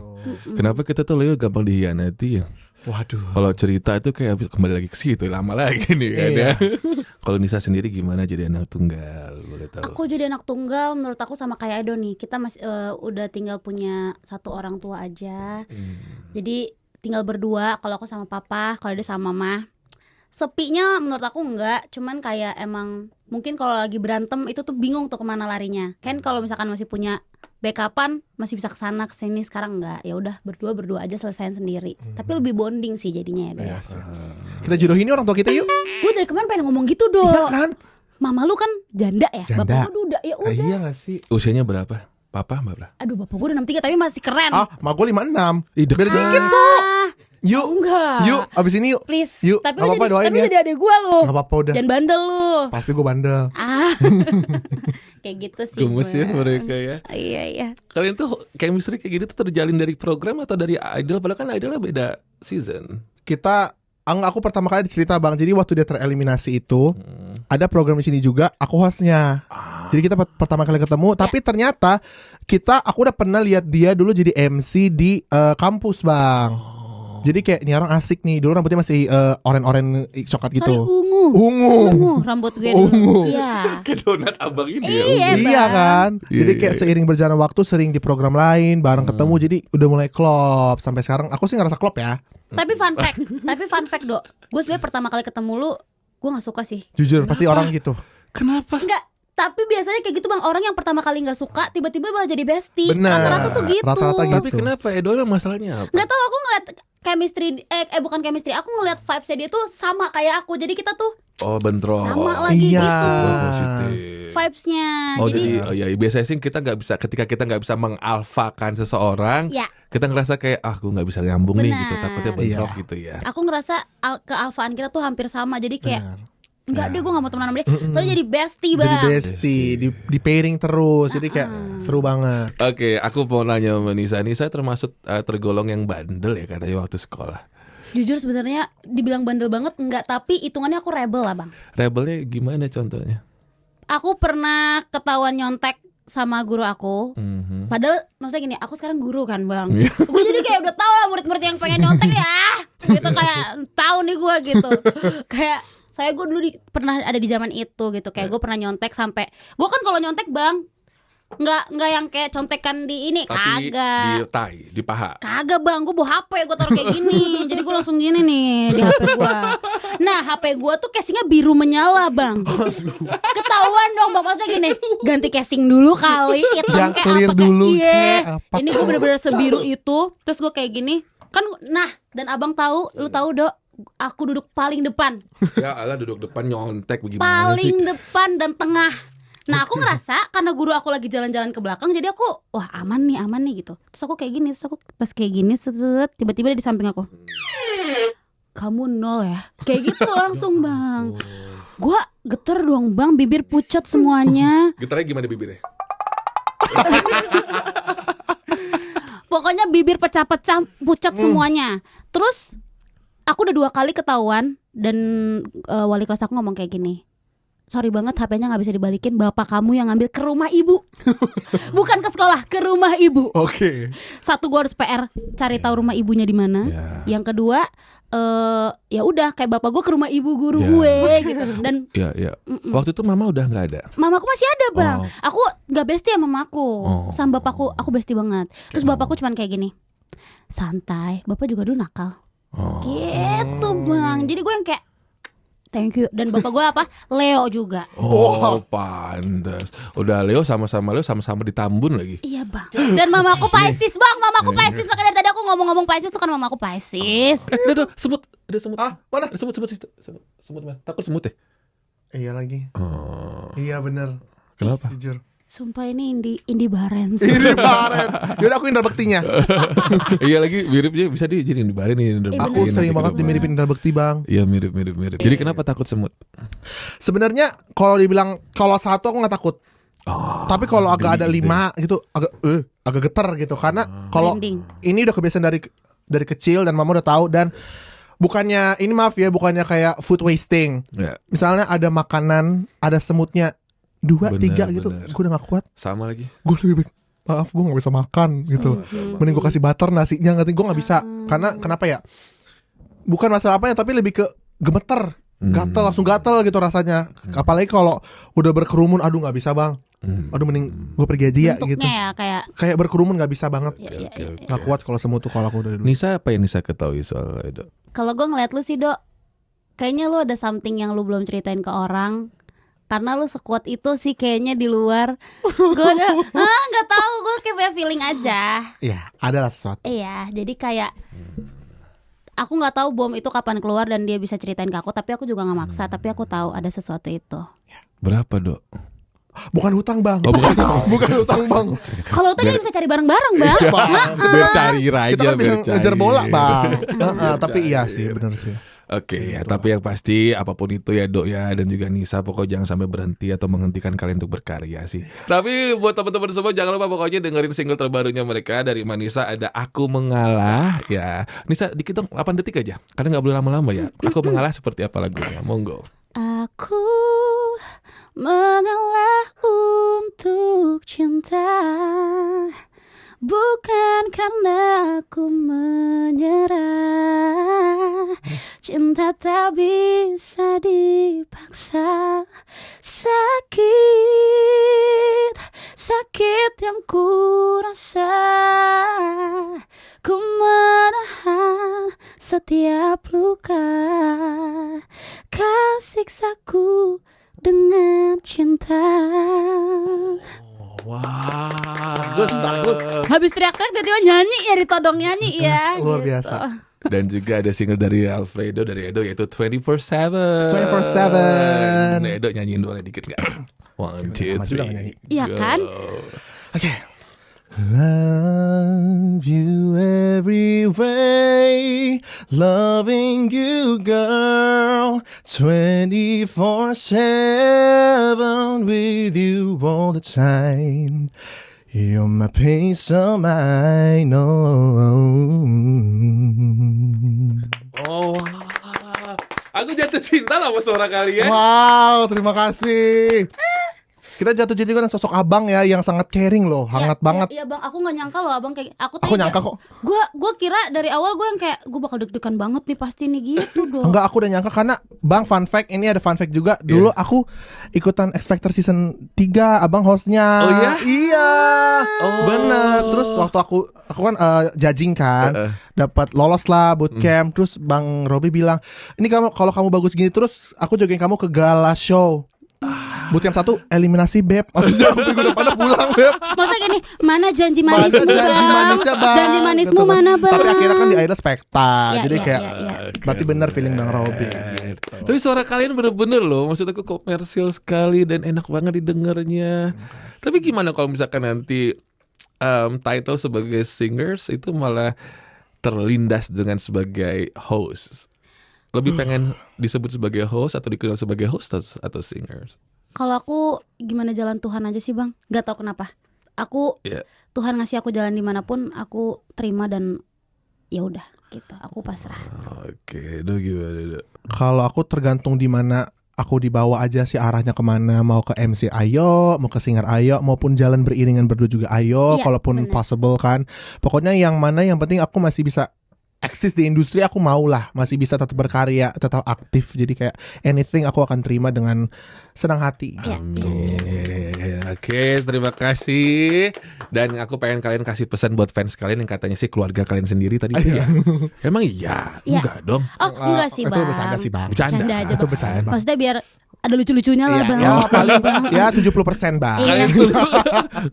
Kenapa kita tuh Leo gampang dihianati ya? Waduh. Kalau cerita itu kayak kembali lagi ke situ lama lagi nih kan Iya. ya. Kalau Nisa sendiri gimana jadi anak tunggal? Boleh tahu. Aku jadi anak tunggal menurut aku sama kayak Edo nih. Kita masih udah tinggal punya satu orang tua aja. Jadi tinggal berdua. Kalau aku sama papa, kalau dia sama mama. Sepinya menurut aku enggak. Cuman kayak emang mungkin kalau lagi berantem itu tuh bingung tuh kemana larinya. Kan kalau misalkan masih punya backupan masih bisa kesana kesini, sekarang enggak. Ya udah berdua aja selesaiin sendiri. Tapi lebih bonding sih jadinya ya. Edo. Iya sih. Kita jodohin ini orang tua kita yuk. Gue dari kemarin pengen ngomong gitu dong. Iya kan? Mama lu kan janda ya, Janda. bapak lu duda. Ya udah. Iya gak sih? Usianya berapa? Papa berapa? Aduh bapak gue udah 63 tapi masih keren. Ah, mak gue 56. Ih, deket. Beda dikit kok. Yuk. Enggak. Yuk, abis ini yuk. Please. Yuk, Tapi nggak lu apa-apa, jadi, doain tapi lu ya. jadi adek gue lu. Gak apa-apa udah. Jangan bandel lu. Pasti gue bandel. Ah. Kayak gitu sih. Gemes ya gue. mereka ya. Iya. Kalian tuh chemistry kayak gitu tuh terjalin dari program atau dari Idol? Padahal kan Idolnya beda season. Kita aku pertama kali dicerita bang. Jadi waktu dia tereliminasi itu ada program di sini juga. Aku hostnya. Jadi kita pertama kali ketemu. Tapi ternyata aku udah pernah lihat dia dulu jadi MC di kampus bang. Jadi kayak ini orang asik nih. Dulu rambutnya masih oren-oren coklat gitu. Sorry, ungu. Ungu. Rambut gue Ungu. dulu. Iya. Kayak donat abang ini Iya, Iya Bang. kan. Iya, Jadi iya, kayak iya. seiring berjalan waktu sering di program lain bareng ketemu. Jadi udah mulai klop sampai sekarang. Aku sih ngerasa klop ya. Tapi fun fact Dok. Gue sebenarnya pertama kali ketemu lu, gue gak suka sih. Jujur pasti orang gitu. Kenapa? Enggak. Tapi biasanya kayak gitu bang, orang yang pertama kali gak suka tiba-tiba malah jadi bestie. Benar. Rata-rata tuh gitu. Rata-rata gitu. Tapi kenapa Idolnya masalahnya apa? Nggak tahu, aku ngeliat chemistry bukan chemistry, aku ngeliat vibes-nya dia tuh sama kayak aku. Jadi kita tuh Oh bentrok. sama lagi Iya. gitu Oh, positif. vibes-nya. Oh Jadi jadi biasanya sih kita nggak bisa, ketika kita nggak bisa mengalfakan seseorang, ya, kita ngerasa kayak gue nggak bisa nyambung nih Benar. gitu, takutnya bentrok Iya. gitu ya. aku ngerasa kealfaan kita tuh hampir sama. Jadi kayak Benar. enggak deh, gue gak mau temenan sama dia. Soalnya jadi bestie Jadi bang. bestie, di pairing terus. Jadi kayak seru banget. Oke, aku mau nanya sama Nisa. Nisa termasuk tergolong yang bandel ya katanya waktu sekolah. Jujur sebenarnya dibilang bandel banget enggak, tapi hitungannya aku rebel lah bang. Rebelnya gimana contohnya? Aku pernah ketahuan nyontek sama guru aku. Mhm. Padahal maksudnya gini, aku sekarang guru kan bang. Iya. Gue jadi kayak udah tahu lah murid-murid yang pengen nyontek ya, gitu kayak tahu nih gue gitu. Kayak saya gue dulu pernah ada di zaman itu gitu. Kayak gue pernah nyontek sampai gue kan kalau nyontek bang nggak yang kayak contekan di ini, Tapi kagak. di tai, di paha. Kagak bang, gue bawa HP, gue taruh kayak gini. Jadi gue langsung gini nih di HP gue. Nah HP gue tuh casingnya biru menyala bang. Ketahuan dong bang, maksudnya gini, ganti casing dulu kali, hitam Yang kayak clear apa dulu, kayak iya. kayak apa Ini gue bener-bener sebiru itu. Terus gue kayak gini kan, nah dan abang tahu, lu tahu Dok, aku duduk paling depan, Ya Allah, duduk depan nyontek bagaimana paling sih? depan dan tengah. Nah aku ngerasa karena guru aku lagi jalan-jalan ke belakang, jadi aku wah aman nih gitu. Terus aku kayak gini, terus aku pas kayak gini tiba-tiba dia di samping aku. Kamu 0 ya, kayak gitu langsung bang. Gua geter dong bang, bibir pucat semuanya. Getarnya gimana bibirnya? Pokoknya bibir pecah-pecah, pucat semuanya. Terus aku udah 2 kali ketahuan dan wali kelas aku ngomong kayak gini. Sorry banget, HP-nya nggak bisa dibalikin. Bapak kamu yang ngambil ke rumah ibu, bukan ke sekolah, ke rumah ibu. Oke. Satu, gue harus PR cari tahu rumah ibunya di mana. Yang kedua, ya udah kayak bapak gue ke rumah ibu guru gue gitu. Dan waktu itu mama udah nggak ada. Mamaku masih ada bang. Aku nggak bestie sama mamaku. Sama bapakku aku bestie banget. Terus bapakku cuman kayak gini, santai, bapak juga dulu nakal. Gitu bang. Jadi gue yang kayak thank you. Dan bapak gue apa? Leo juga. Pantes. Udah Leo sama-sama di Tambun lagi. Iya bang. Dan mamaku Pisces bang. Mamaku Pisces. Makanya dari tadi aku ngomong-ngomong Pisces tuh kan mamaku Pisces. Ada semut. Ada semut. Mana? Ada semut. Semut mana? Takut semut ya? Iya lagi. Iya bener. Kenapa? Jujur. Sumpah ini Indi Barens. Indi Barens. Yaudah aku Indra Bektinya. Iya lagi miripnya bisa jadi Indi Barens nih. Aku sering banget dimiripin Indra Bekti bang. Iya mirip. Jadi kenapa takut semut? Sebenarnya kalau dibilang kalau 1 aku nggak takut. Tapi kalau agak ada 5 gitu agak geter gitu karena kalau ini udah kebiasaan dari kecil dan mama udah tahu dan bukannya ini maaf ya bukannya kayak food wasting. Misalnya ada makanan ada semutnya 2, 3 gitu, gue udah gak kuat. Sama lagi. Gue lebih baik, maaf gue gak bisa makan gitu. Mending gue kasih butter nasinya, gue gak bisa. Karena kenapa ya? Bukan masalah apanya, tapi lebih ke gemeter, gatel, langsung gatel gitu rasanya. Apalagi kalau udah berkerumun, aduh gak bisa bang. Aduh mending gue pergi aja ya gitu. Ya, kayak berkerumun gak bisa banget. Gak kuat kalau semut tuh kalau aku udah dulu. Nisa apa yang Nisa ketahui soal itu? Kalau gue ngeliat lu sih Dok, kayaknya lu ada something yang lu belum ceritain ke orang. Karena lu sekuat itu sih kayaknya di luar. Gue udah nggak tahu, gue kayak punya feeling aja. Iya, ada lah sesuatu. Iya, jadi kayak aku nggak tahu bom itu kapan keluar dan dia bisa ceritain ke aku. Tapi aku juga nggak maksa. Tapi aku tahu ada sesuatu itu. Berapa Dok? Bukan hutang bang. Bukan hutang bang. Kalau hutang dia bisa cari bareng-bareng bang. Biar cari aja. Kita kan bisa ngejar bola bang. Tapi iya sih, benar sih. Oke, ya, tapi yang pasti apapun itu ya Dok ya dan juga Nisa pokoknya jangan sampai berhenti atau menghentikan kalian untuk berkarya sih. Tapi buat teman-teman semua jangan lupa pokoknya dengerin single terbarunya mereka dari Manisa ada Aku Mengalah ya. Nisa dikit dong 8 detik aja. Kalian nggak boleh lama-lama ya. Aku Mengalah seperti apa lagunya? Monggo. Aku mengalah untuk cinta. Bukan karena aku menyerah. Cinta tak bisa dipaksa. Sakit yang ku rasa. Ku menahan setiap luka. Kau siksaku dengan cinta. Bagus. Habis teriak-teriak tiba-tiba nyanyi ya, ditodong nyanyi ya. Luar gitu. biasa. Dan juga ada single dari Alfredo dari Edo yaitu 24/7. 24/7. Edo nyanyiin dulu dikit gak? 1, 2, 3. Iya kan? Oke. Love you every way, loving you girl, 24/7 with you all the time. You're my peace of mind. Oh, aku jatuh cinta sama suara kalian. Wow, terima kasih. Kita jatuh cinta dengan sosok abang ya yang sangat caring loh, hangat banget. Iya bang, aku nggak nyangka loh abang kayak aku nyangka kok. Gue kira dari awal gue yang kayak gue bakal deg-degan banget nih pasti nih gitu dong. Enggak, aku udah nyangka karena bang fun fact ini ada fun fact juga. Dulu aku ikutan X Factor season 3, abang hostnya. Oh iya? Iya. Bener. Terus waktu aku kan judging kan, dapat lolos lah bootcamp. Terus bang Robi bilang, ini kalau kamu bagus gini terus aku jogging kamu ke gala show. Boot camp 1 eliminasi beb. Maksudnya minggu depan pulang beb. Maksudnya gini, mana janji manismu janji manisnya bang. Janji manismu Gitu. mana bang? Tapi akhirnya kan di Idol spekta. Ya, Jadi ya, kayak ya. berarti benar feeling Bang Robi gitu. Tapi suara kalian bener-bener loh, maksud aku komersil sekali dan enak banget didengarnya. Tapi gimana kalau misalkan nanti title sebagai singers itu malah terlindas dengan sebagai host? Lebih pengen disebut sebagai host atau dikenal sebagai host atau singers? Kalau aku gimana jalan Tuhan aja sih bang, gak tahu kenapa. Aku Tuhan ngasih aku jalan dimanapun aku terima dan ya udah gitu, aku pasrah. Oke, itu gimana? Kalau aku tergantung di mana aku dibawa aja sih arahnya kemana. Mau ke MC ayo, mau ke singer ayo, maupun jalan beriringan berdua juga ayo. Iya, Kalaupun bener. possible kan. Pokoknya yang mana yang penting aku masih bisa eksis di industri, aku mau lah. Masih bisa tetap berkarya, tetap aktif. Jadi kayak anything aku akan terima dengan senang hati. Iya. Oke, terima kasih. Dan aku pengen kalian kasih pesan buat fans kalian yang katanya sih keluarga kalian sendiri tadi. Iya. Emang iya? Iya. Enggak dong. Oh enggak sih Itu bang. bercanda sih bang. Bercanda aja Itu bang. bercanda bang. Maksudnya biar ada lucu-lucunya lah bang. Ya paling ya 70% bang. Iya.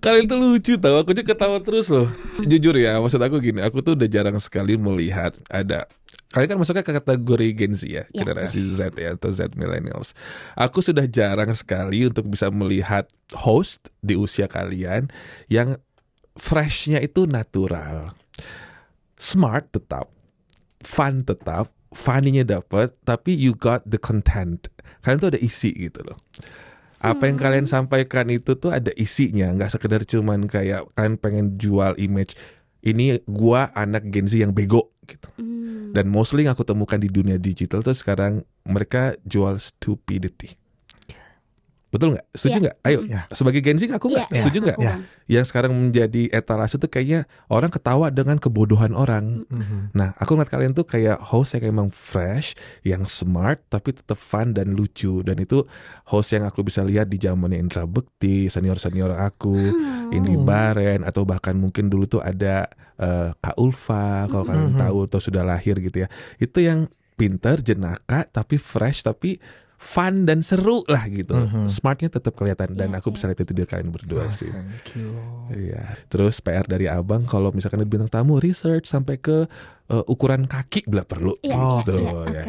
Kalian tuh lucu tau. Aku juga ketawa terus loh. Jujur ya, maksud aku gini, aku tuh udah jarang sekali melihat ada. Kalian kan masuknya ke kategori Gen Z ya, generasi Z ya, atau Z millennials. Aku sudah jarang sekali untuk bisa melihat host di usia kalian yang freshnya itu natural, smart tetap, fun tetap, funny-nya dapet, tapi you got the content. Kalian tuh ada isi gitu loh. Apa yang kalian sampaikan itu tuh ada isinya, nggak sekedar cuman kayak kalian pengen jual image. Ini gua anak Gen Z yang bego gitu. Dan mostly yang aku temukan di dunia digital tuh sekarang mereka jual stupidity. Betul nggak? Setuju nggak? Ayo, sebagai Gen Z aku nggak setuju nggak? Yang sekarang menjadi etalase tuh kayaknya orang ketawa dengan kebodohan orang. Nah, aku ngeliat kalian tuh kayak host yang emang fresh, yang smart, tapi tetap fun dan lucu. Dan itu host yang aku bisa lihat di zamannya Indra Bekti, senior-senior aku, Indi Baren, atau bahkan mungkin dulu tuh ada Kak Ulfa, kalau kalian tahu atau sudah lahir gitu ya. Itu yang pinter, jenaka, tapi fresh, tapi fun dan seru lah gitu. Smartnya tetap kelihatan dan aku bisa lihat itu dari kalian berdua sih. Thank you. Iya. Terus PR dari abang kalau misalkan ada bintang tamu research sampai ke ukuran kaki bila perlu. Iya,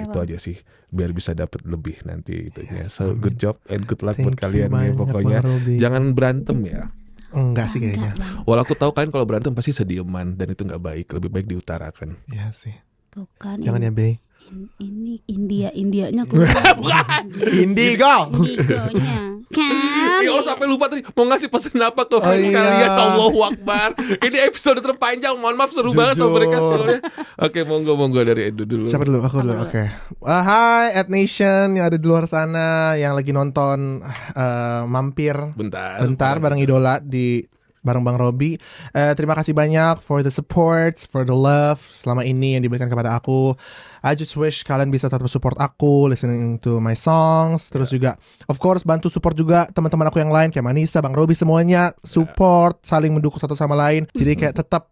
Itu aja sih biar bisa dapat lebih nanti itunya. So good job and good luck buat Thank you kalian ya banyak, pokoknya. Bang Robi. Jangan berantem ya. Enggak sih kayaknya. Walau aku tahu kalian kalau berantem pasti sedieman dan itu nggak baik. Lebih baik diutarakan. Iya sih. Tuh kan. Jangan ya Bey. Ini Indianya keluar. Indigo. Indigonya kan. Ya Allah sampai lupa tadi mau ngasih pesan apa ke fans iya. kalian. Allahu Akbar. Ini episode terpanjang. Mohon maaf seru banget sama mereka soalnya. Oke, monggo dari Edu dulu. Siapa dulu? Aku dulu. Oke. Hai Ed Nation yang ada di luar sana yang lagi nonton mampir bentar bareng idola di bareng Bang Robi. Terima kasih banyak for the support, for the love selama ini yang diberikan kepada aku. I just wish kalian bisa tetap support aku, listening to my songs. Terus juga, of course, bantu support juga teman-teman aku yang lain kayak Manisa, Bang Robi, semuanya support, saling mendukung satu sama lain. Jadi kayak tetap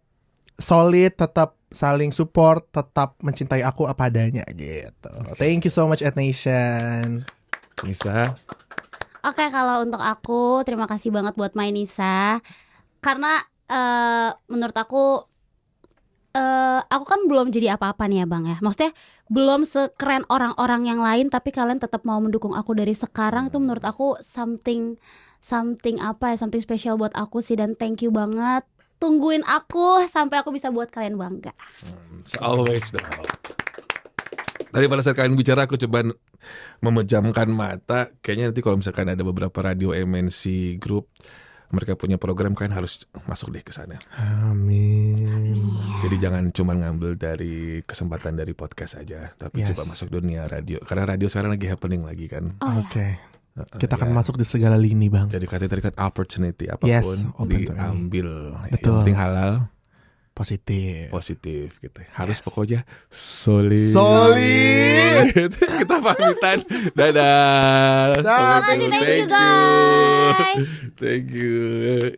solid, tetap saling support, tetap mencintai aku apa adanya gitu. Thank you so much Ed Nation. Nisa. Oke, kalau untuk aku terima kasih banget buat Mainisa. Karena menurut aku kan belum jadi apa-apa nih ya Bang ya. Maksudnya belum sekeren orang-orang yang lain, tapi kalian tetap mau mendukung aku dari sekarang. Itu menurut aku something special buat aku sih. Dan thank you banget. Tungguin aku sampai aku bisa buat kalian bangga. Always dong. Tadi pada saat kalian bicara aku coba memejamkan mata. Kayaknya nanti kalau misalkan ada beberapa radio MNC Group, mereka punya program, kalian harus masuk deh ke sana. Amin. Jadi jangan cuma ngambil dari kesempatan dari podcast aja, tapi coba masuk dunia radio. Karena radio sekarang lagi happening lagi kan. Oke. Kita akan masuk di segala lini Bang. Jadi katanya opportunity apapun diambil. Betul. Yang penting halal, positif gitu. Harus pokoknya solid. Kita pamitan. Dadah. Terima kasih, thank you guys. Thank you.